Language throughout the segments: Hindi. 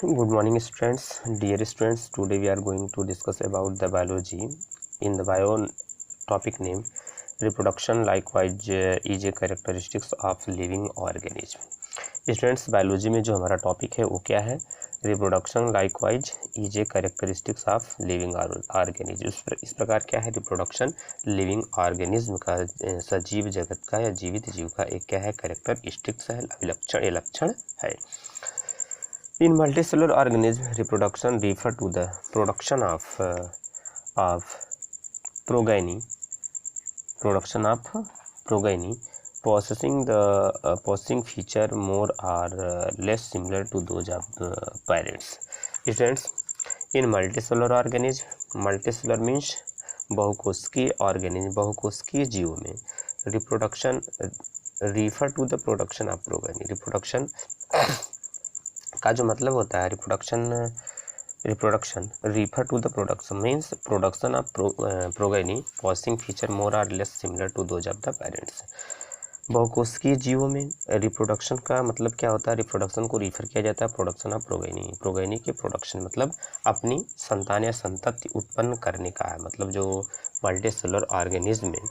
Good morning students, dear students. Today we are going to discuss about the biology. In the bio topic name reproduction likewise is a characteristics of living organism. Students biology में जो हमारा टॉपिक है वो क्या है? Reproduction likewise is a characteristics of living organism. इस प्रकार क्या है? रिप्रोडक्शन लिविंग ऑर्गेनिज्म का, सजीव जगत का या जीवित जीव का एक क्या है? कैरेक्टरिस्टिक्स है, लक्षण है। In multicellular organism, reproduction refer to the production of progeny, possessing feature more or less similar to those of parents. Students, in multicellular organism, multicellular means बहुकोशिकीय organism, बहुकोशिकीय जीवों में reproduction refer to the production of progeny. Reproduction का जो मतलब होता है reproduction refer to the production means production of progeny possessing feature more or less similar to those of the parents. बहुकोशिकीय जीवों में रिप्रोडक्शन का मतलब क्या होता है? रिप्रोडक्शन को रिफर किया जाता है प्रोडक्शन ऑफ प्रोगेनी के प्रोडक्शन मतलब अपनी संतान या संतति उत्पन्न करने का है। मतलब जो मल्टीसेलुलर ऑर्गेनिज्म में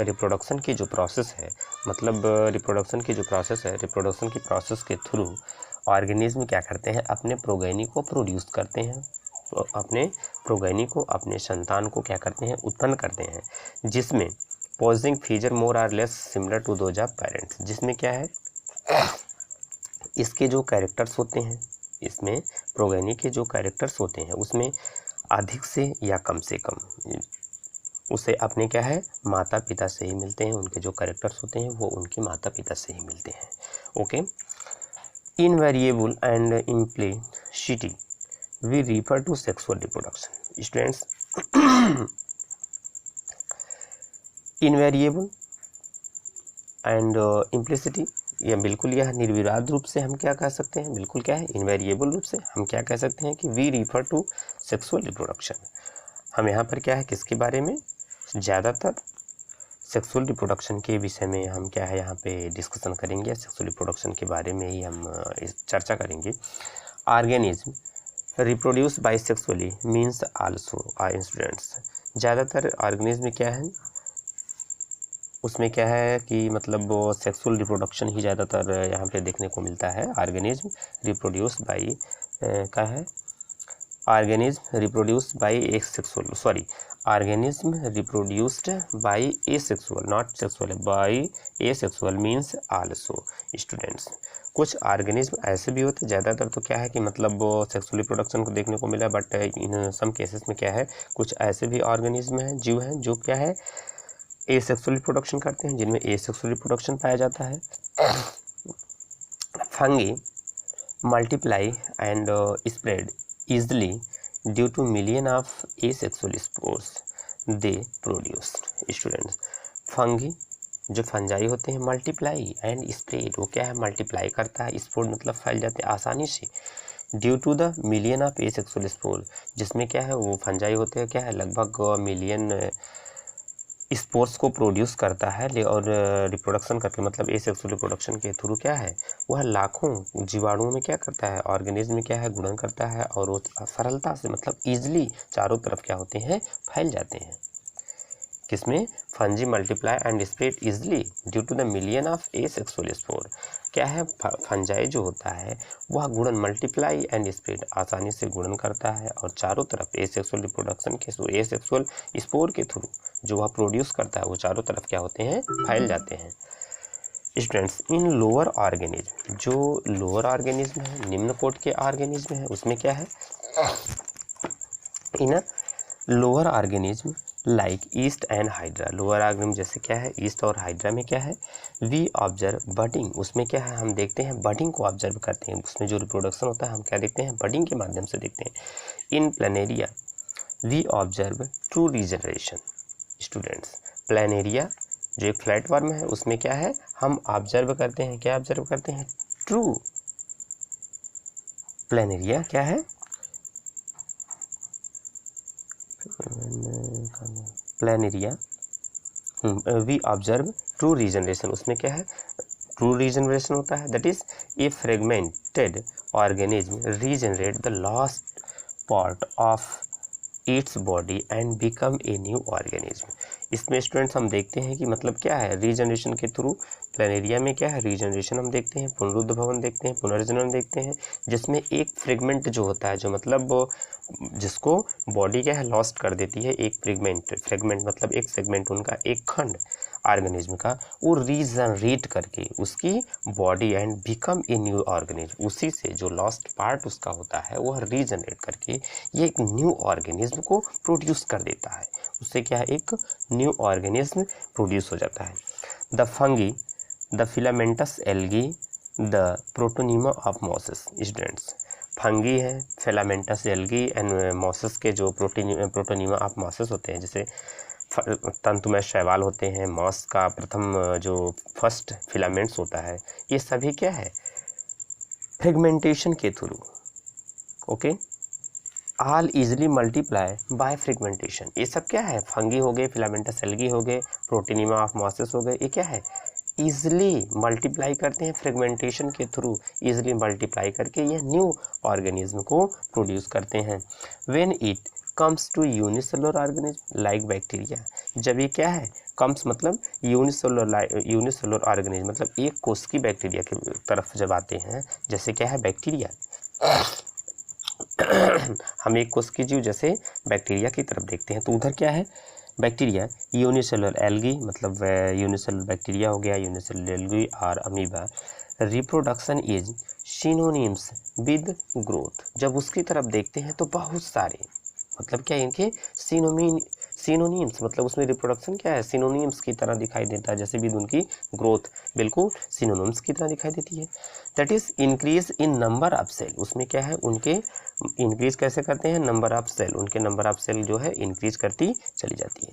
रिप्रोडक्शन की जो प्रोसेस है, मतलब रिप्रोडक्शन की प्रोसेस के थ्रू ऑर्गेनिज्म क्या करते हैं? अपने प्रोगेनी को प्रोड्यूस करते हैं, अपने प्रोगेनी को, अपने संतान को क्या करते हैं? उत्पन्न करते हैं, जिसमें posing feature more or less similar to those of parents. जिसमें क्या है? इसके जो कैरेक्टर्स होते हैं, इसमें प्रोगेनी के जो कैरेक्टर्स होते हैं उसमें अधिक से या कम से कम उसे अपने क्या है? माता पिता से ही मिलते हैं। उनके जो कैरेक्टर्स होते हैं वो उनके माता पिता से ही मिलते हैं। Okay, invariable and implicity we refer to sexual reproduction. Students, invariable and implicity या बिल्कुल यह निर्विवाद रूप से हम क्या कह सकते हैं? बिल्कुल क्या है? इनवेरिएबल रूप से हम क्या कह सकते हैं कि we refer to sexual reproduction. हम यहाँ पर क्या है? किसके बारे में? ज़्यादातर सेक्सुअल रिप्रोडक्शन के विषय में हम क्या है यहाँ पे डिस्कशन करेंगे। सेक्सुअल रिप्रोडक्शन के बारे में ही हम चर्चा करेंगे। Organism reproduce by sexually means also students. ज़्यादातर ऑर्गेनिज्म क्या है? उसमें क्या है कि मतलब वो सेक्सुअल रिप्रोडक्शन ही ज़्यादातर यहाँ पे देखने को मिलता है। ऑर्गेनिज्म रिप्रोड्यूस बाय क्या है? Organism reproduce by organism reproduced by asexual, not sexual, by asexual means also students। कुछ ऑर्गेनिज्म ऐसे भी होते हैं, ज़्यादातर तो क्या है कि मतलब वो सेक्सुअल रिप्रोडक्शन को देखने को मिला, बट इन सम केसेस में क्या है? कुछ ऐसे भी ऑर्गेनिज्म हैं, जीव हैं जो क्या है? एसेक्सुअल रिप्रोडक्शन करते हैं, जिनमें एसेक्सुअल रिप्रोडक्शन पाया जाता है। Fungi multiply and spread easily due to million of asexual spores they produce। Students, fungi जो फंजाई होते हैं मल्टीप्लाई एंड स्प्रेड, वो क्या है? मल्टीप्लाई करता है, स्पोर मतलब फैल जाते हैं आसानी से। Due to the million of asexual spore, जिसमें क्या है? वो फंजाई होते हैं क्या है? लगभग मिलियन स्पोर्स को प्रोड्यूस करता है और रिप्रोडक्शन करके मतलब एसेक्सुअल रिप्रोडक्शन के थ्रू क्या है? वह लाखों जीवाणुओं में क्या करता है? ऑर्गेनिज्म में क्या है? गुणन करता है और वो सरलता से मतलब ईजिली चारों तरफ क्या होते हैं? फैल जाते हैं। किसमें? Fungi multiply and spread easily due to the million of asexual spore. क्या है? फंजाई जो होता है वह गुणन मल्टीप्लाई एंड स्प्रेड आसानी से गुणन करता है और चारों तरफ एसेक्सुअल रिप्रोडक्शन के थ्रू, एसेक्सुअल स्पोर के थ्रू जो वह प्रोड्यूस करता है वो चारों तरफ क्या होते हैं? फैल जाते हैं। स्टूडेंट्स, इन लोअर ऑर्गेनिज्म, जो लोअर ऑर्गेनिज्म है, निम्न कोटि के ऑर्गेनिज्म है, उसमें क्या है? इन lower organism like east and hydra, lower organism जैसे क्या है? ईस्ट और हाइड्रा में क्या है? वी ऑब्जर्व बडिंग, उसमें क्या है? हम देखते हैं बडिंग को ऑब्जर्व करते हैं। उसमें जो रिप्रोडक्शन होता है हम क्या देखते हैं? बडिंग के माध्यम से देखते हैं। In planaria we observe true regeneration. Students, planaria जो एक फ्लैट वर्म है उसमें क्या है? हम ऑब्जर्व करते हैं, क्या ऑब्जर्व करते हैं? ट्रू प्लानेरिया क्या है? Planaria we observe true regeneration, उसमें क्या है? ट्रू रीजनरेशन होता है, that is a fragmented organism regenerate the lost part of its body and become a new organism. इसमें स्टूडेंट्स हम देखते हैं कि मतलब क्या है, रीजनरेशन के थ्रू प्लानेरिया में क्या है, रीजनरेशन हम देखते हैं, पुनरुद्भवन देखते हैं, पुनर्जनन देखते हैं, जिसमें एक फ्रेगमेंट जो होता है, जो मतलब जिसको बॉडी क्या है लॉस्ट कर देती है, एक फ्रेगमेंट मतलब एक सेगमेंट, उनका एक खंड ऑर्गेनिज्म का, वो रीजनरेट करके उसकी body and become a new organism, उसी से जो लॉस्ट पार्ट उसका होता है वह रीजनरेट करके ये एक न्यू ऑर्गेनिज्म को प्रोड्यूस कर देता है, उससे क्या है एक न्यू ऑर्गेनिज्म प्रोड्यूस हो जाता है। The fungi, the filamentous algae, the protonema of mosses. Students fungi है, फिलामेंटस एल्गी एंड मॉसेस के जो प्रोटोनीमा ऑफ मॉसेस होते हैं, जैसे तंतुमय शैवाल होते हैं, मॉस का प्रथम जो फर्स्ट फिलामेंट्स होता है, ये सभी क्या है फ्रेगमेंटेशन के through, okay, all easily multiply by fragmentation. ये सब क्या है, फंगी हो गए, फिलामेंटस एल्गी हो गए, प्रोटोनीमा ऑफ मॉसेस हो गए, ये क्या है ईजिली मल्टीप्लाई करते हैं फ्रेगमेंटेशन के थ्रू, ईजिली मल्टीप्लाई करके यह न्यू ऑर्गेनिज्म को प्रोड्यूस करते हैं। When it comes to unicellular organism like bacteria, जब ये क्या है कम्स मतलब यूनिसेलुलर ऑर्गेनिज्म मतलब एक कोश की बैक्टीरिया की तरफ जब आते हैं, जैसे क्या है बैक्टीरिया हम एक कोश की जीव जैसे बैक्टीरिया की तरफ देखते हैं, तो उधर क्या है बैक्टीरिया, यूनिसेलुलर एल्गी मतलब यूनिसेलुलर बैक्टीरिया हो गया, यूनिसेलुलर एल्गी और amoeba. Reproduction is synonyms with growth, जब उसकी तरफ देखते हैं तो बहुत सारे मतलब क्या इनके सिनोनिम्स मतलब उसमें रिप्रोडक्शन क्या है सिनोनिम्स की तरह दिखाई देता है, जैसे भी उनकी ग्रोथ बिल्कुल सिनोनिम्स की तरह दिखाई देती है। That is increase in number of cell, उसमें क्या है उनके इंक्रीज कैसे करते हैं नंबर ऑफ सेल, उनके नंबर ऑफ सेल जो है इंक्रीज करती चली जाती है।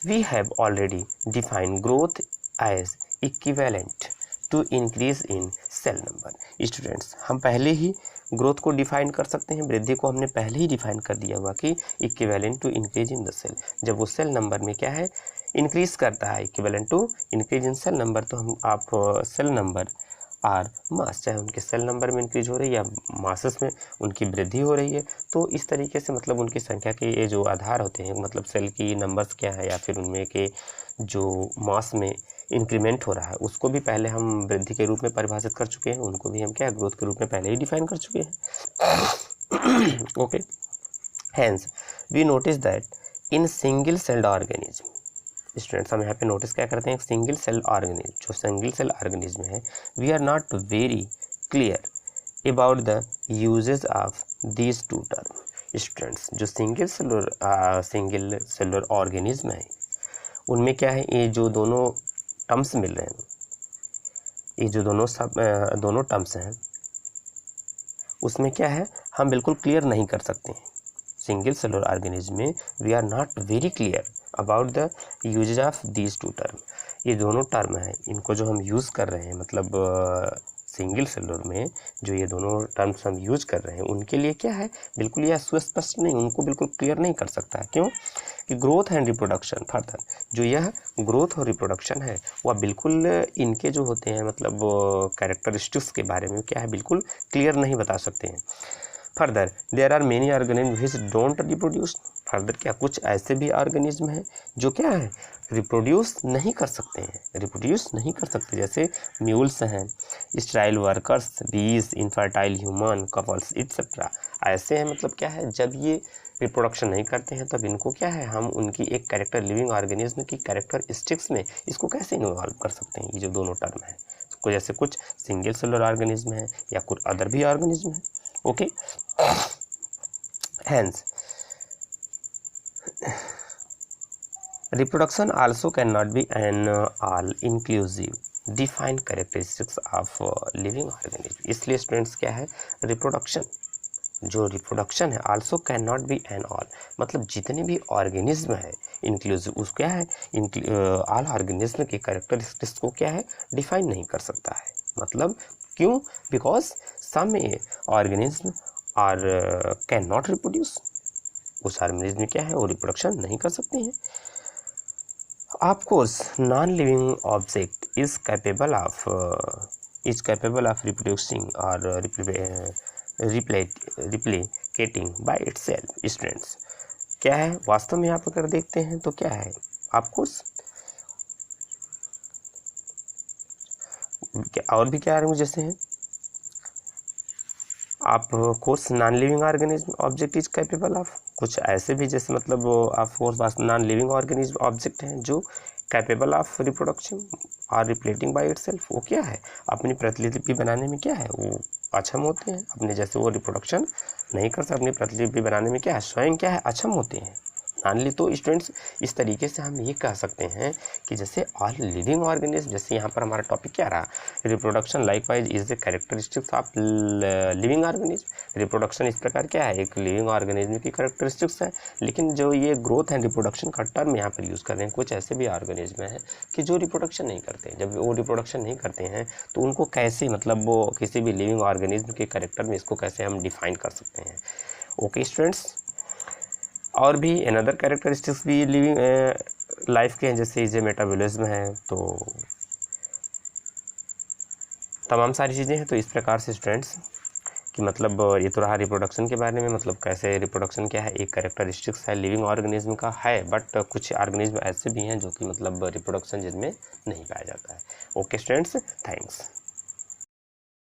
We have already defined growth as equivalent to increase in cell number. Students हम पहले ही ग्रोथ को डिफाइन कर सकते हैं, वृद्धि को हमने पहले ही डिफाइन कर दिया हुआ कि equivalent to increase in the cell, जब वो सेल नंबर में क्या है इंक्रीज करता है, equivalent to increase in cell number, तो हम आप सेल नंबर आर मास, चाहे उनके सेल नंबर में इंक्रीज हो रही है या मासेस में उनकी वृद्धि हो रही है, तो इस तरीके से मतलब उनकी संख्या के ये जो आधार होते हैं मतलब सेल की नंबर्स क्या है या फिर उनमें के जो मास में इंक्रीमेंट हो रहा है उसको भी पहले हम वृद्धि के रूप में परिभाषित कर चुके हैं, उनको भी हम क्या ग्रोथ के रूप में पहले ही डिफाइन कर चुके हैं। Okay, hence we notice that in single celled organism, students हम यहाँ पे नोटिस क्या करते हैं सिंगल सेल ऑर्गेनिज्म, जो सिंगल सेल ऑर्गेनिज्म है we are not very clear about the uses of these two term. Students जो सिंगल सेलुलर ऑर्गेनिज्म है उनमें क्या है ये जो दोनों टर्म्स मिल रहे हैं, ये जो दोनों टर्म्स हैं उसमें क्या है हम बिल्कुल क्लियर नहीं कर सकते हैं। सिंगल सेलुलर ऑर्गेनिज्म में we are not very clear about the uses of these two term. ये दोनों टर्म हैं इनको जो हम यूज़ कर रहे हैं मतलब सिंगल सेलुलर में जो ये दोनों टर्म्स हम यूज कर रहे हैं उनके लिए क्या है बिल्कुल यह सुस्पष्ट नहीं, उनको बिल्कुल क्लियर नहीं कर सकता है। क्यों कि ग्रोथ एंड रिप्रोडक्शन फर्दर, जो यह ग्रोथ और रिप्रोडक्शन है वह बिल्कुल इनके जो होते हैं मतलब कैरेक्टरिस्टिक्स के बारे में क्या है बिल्कुल क्लियर नहीं बता सकते हैं। Further there are many organism which don't reproduce, further क्या कुछ ऐसे भी ऑर्गेनिज्म हैं जो क्या है रिप्रोड्यूस नहीं कर सकते हैं, रिप्रोड्यूस नहीं कर सकते, जैसे म्यूल्स हैं, स्टाइल वर्कर्स, बीज, इनफर्टाइल ह्यूमन कपल्स एक्सेट्रा, ऐसे हैं मतलब क्या है जब ये रिप्रोडक्शन नहीं करते हैं तब इनको क्या है हम उनकी एक कैरेक्टर लिविंग ऑर्गेनिज्म की कैरेक्टरिस्टिक्स में इसको कैसे इन्वॉल्व कर सकते हैं। ये जो दोनों टर्म है को जैसे कुछ सिंगल सेलुलर ऑर्गेनिज्म है या कुछ अदर भी ऑर्गेनिज्म है। Okay, hence reproduction also cannot be an all inclusive defined characteristics of living organism। इसलिए स्टूडेंट्स क्या है रिप्रोडक्शन, जो रिप्रोडक्शन है also can not be an all, मतलब जितने भी ऑर्गेनिज्म है इंक्लूसिव उस क्या है ऑल ऑर्गेनिज्म के कैरेक्टरिस्टिक्स को क्या है डिफाइन नहीं कर सकता है। मतलब क्यों, because some organism are can not reproduce, उस ऑर्गेनिज्म में क्या है वो रिप्रोडक्शन नहीं कर सकते हैं। Of course, non-living object is capable of is capable of reproducing और रिप्लिकेटिंग बाय इटसेल्फ। स्टूडेंट्स क्या है वास्तव में आप अगर देखते हैं तो क्या है, आपको और भी क्या है जैसे हैं आप course non living organism object is capable of, कुछ ऐसे भी जैसे मतलब आप course non living organism object हैं जो कैपेबल ऑफ रिप्रोडक्शन और रिप्लेटिंग बाय इटसेल्फ। वो क्या है, अपनी प्रतिलिपि बनाने में क्या है वो अक्षम होते हैं, अपने जैसे वो रिप्रोडक्शन नहीं कर सकते, अपनी प्रतिलिपि बनाने में क्या है स्वयं क्या है अक्षम होते हैं। नॉनली तो स्टूडेंट्स इस तरीके से हम ये कह सकते हैं कि जैसे ऑल लिविंग ऑर्गेनिज्म, जैसे यहाँ पर हमारा टॉपिक क्या रहा, reproduction likewise is the characteristics of living organism. Reproduction इस प्रकार क्या है एक लिविंग ऑर्गेनिज्म की कैरेक्टरिस्टिक्स है, लेकिन जो ये ग्रोथ एंड रिप्रोडक्शन का टर्म यहाँ पर यूज़ कर रहे हैं, कुछ ऐसे भी ऑर्गेनिज्म हैं कि जो रिप्रोडक्शन नहीं करते। जब वो रिप्रोडक्शन नहीं करते हैं तो उनको कैसे मतलब वो किसी भी लिविंग ऑर्गेनिज्म के कैरेक्टर में इसको कैसे हम डिफाइन कर सकते हैं। ओके स्टूडेंट्स, और भी अनदर कैरेक्टरिस्टिक्स भी लिविंग लाइफ के हैं, जैसे इसे मेटाबॉलिज्म है, तो तमाम सारी चीज़ें हैं। तो इस प्रकार से स्टूडेंट्स कि मतलब ये तो रहा रिप्रोडक्शन के बारे में, मतलब कैसे रिप्रोडक्शन क्या है एक कैरेक्टरिस्टिक्स है लिविंग ऑर्गेनिज्म का है, बट कुछ ऑर्गेनिज्म ऐसे भी हैं जो कि मतलब रिप्रोडक्शन जिनमें नहीं पाया जाता है। Okay students, thanks.